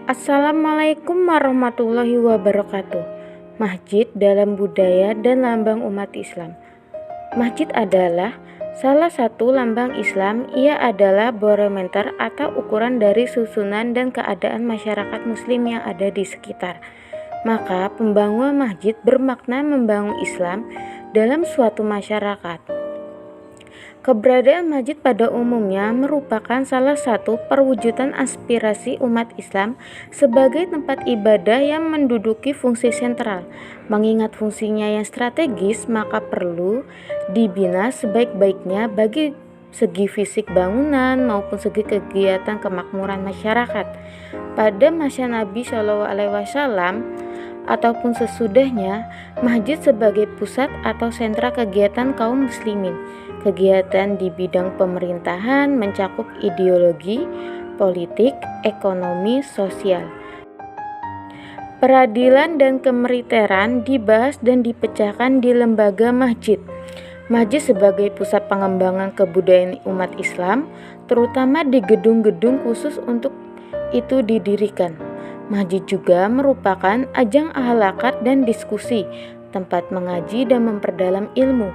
Assalamualaikum warahmatullahi wabarakatuh. Masjid dalam budaya dan lambang umat Islam. Masjid adalah salah satu lambang Islam. Ia adalah barometer atau ukuran dari susunan dan keadaan masyarakat muslim yang ada di sekitar. Maka pembangunan masjid bermakna membangun Islam dalam suatu masyarakat. Keberadaan masjid pada umumnya merupakan salah satu perwujudan aspirasi umat Islam sebagai tempat ibadah yang menduduki fungsi sentral. Mengingat fungsinya yang strategis, maka perlu dibina sebaik-baiknya bagi segi fisik bangunan maupun segi kegiatan kemakmuran masyarakat. Pada masa Nabi SAW ataupun sesudahnya, masjid sebagai pusat atau sentra kegiatan kaum muslimin. Kegiatan di bidang pemerintahan mencakup ideologi, politik, ekonomi, sosial. Peradilan dan kemiliteran dibahas dan dipecahkan di lembaga masjid. Masjid sebagai pusat pengembangan kebudayaan umat Islam, terutama di gedung-gedung khusus untuk itu didirikan. Masjid juga merupakan ajang akhlak dan diskusi, tempat mengaji dan memperdalam ilmu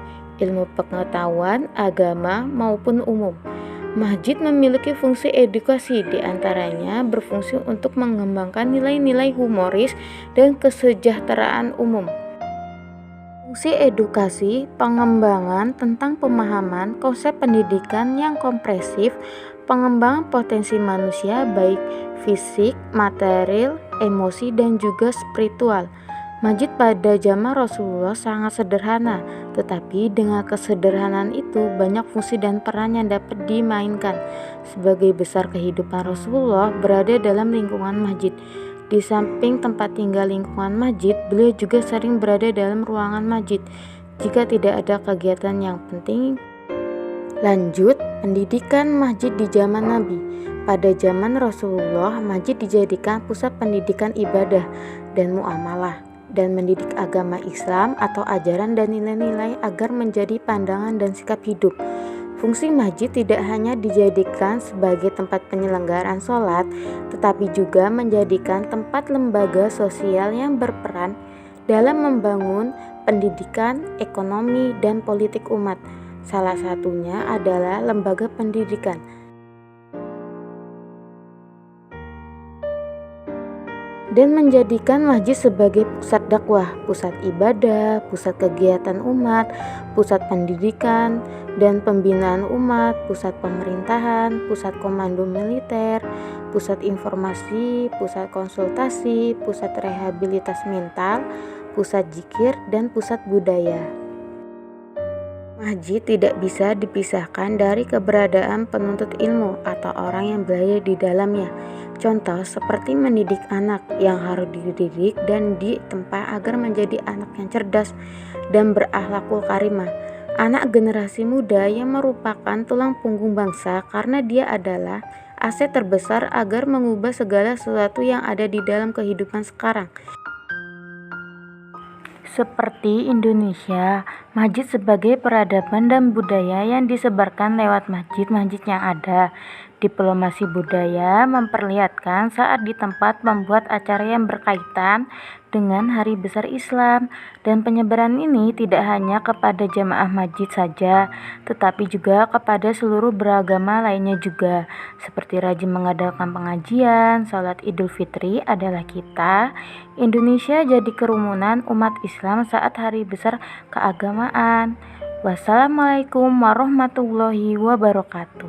pengetahuan, agama maupun umum. Masjid memiliki fungsi edukasi, diantaranya berfungsi untuk mengembangkan nilai-nilai humoris dan kesejahteraan umum. Fungsi edukasi, pengembangan tentang pemahaman konsep pendidikan yang komprehensif, pengembangan potensi manusia baik fisik, material, emosi, dan juga spiritual. Masjid pada zaman Rasulullah sangat sederhana, tetapi dengan kesederhanaan itu banyak fungsi dan peran yang dapat dimainkan. Sebagai besar kehidupan Rasulullah berada dalam lingkungan masjid. Di samping tempat tinggal lingkungan masjid, beliau juga sering berada dalam ruangan masjid jika tidak ada kegiatan yang penting. Lanjut, pendidikan masjid di zaman Nabi. Pada zaman Rasulullah, masjid dijadikan pusat pendidikan ibadah dan muamalah dan mendidik agama Islam atau ajaran dan nilai-nilai agar menjadi pandangan dan sikap hidup. Fungsi masjid tidak hanya dijadikan sebagai tempat penyelenggaraan sholat, tetapi juga menjadikan tempat lembaga sosial yang berperan dalam membangun pendidikan, ekonomi, dan politik umat. Salah satunya adalah lembaga pendidikan. Dan menjadikan masjid sebagai pusat dakwah, pusat ibadah, pusat kegiatan umat, pusat pendidikan dan pembinaan umat, pusat pemerintahan, pusat komando militer, pusat informasi, pusat konsultasi, pusat rehabilitas mental, pusat zikir, dan pusat budaya. Masjid tidak bisa dipisahkan dari keberadaan penuntut ilmu atau orang yang berada di dalamnya. Contoh seperti mendidik anak yang harus dididik dan ditempa agar menjadi anak yang cerdas dan berakhlakul karimah. Anak generasi muda yang merupakan tulang punggung bangsa karena dia adalah aset terbesar agar mengubah segala sesuatu yang ada di dalam kehidupan sekarang. Seperti Indonesia, masjid sebagai peradaban dan budaya yang disebarkan lewat masjid-masjid yang ada. Diplomasi budaya memperlihatkan saat di tempat membuat acara yang berkaitan dengan hari besar Islam, dan penyebaran ini tidak hanya kepada jamaah masjid saja, tetapi juga kepada seluruh beragama lainnya juga, seperti rajin mengadakan pengajian. Salat Idul Fitri adalah kita Indonesia jadi kerumunan umat Islam saat hari besar keagamaan. Wassalamualaikum warahmatullahi wabarakatuh.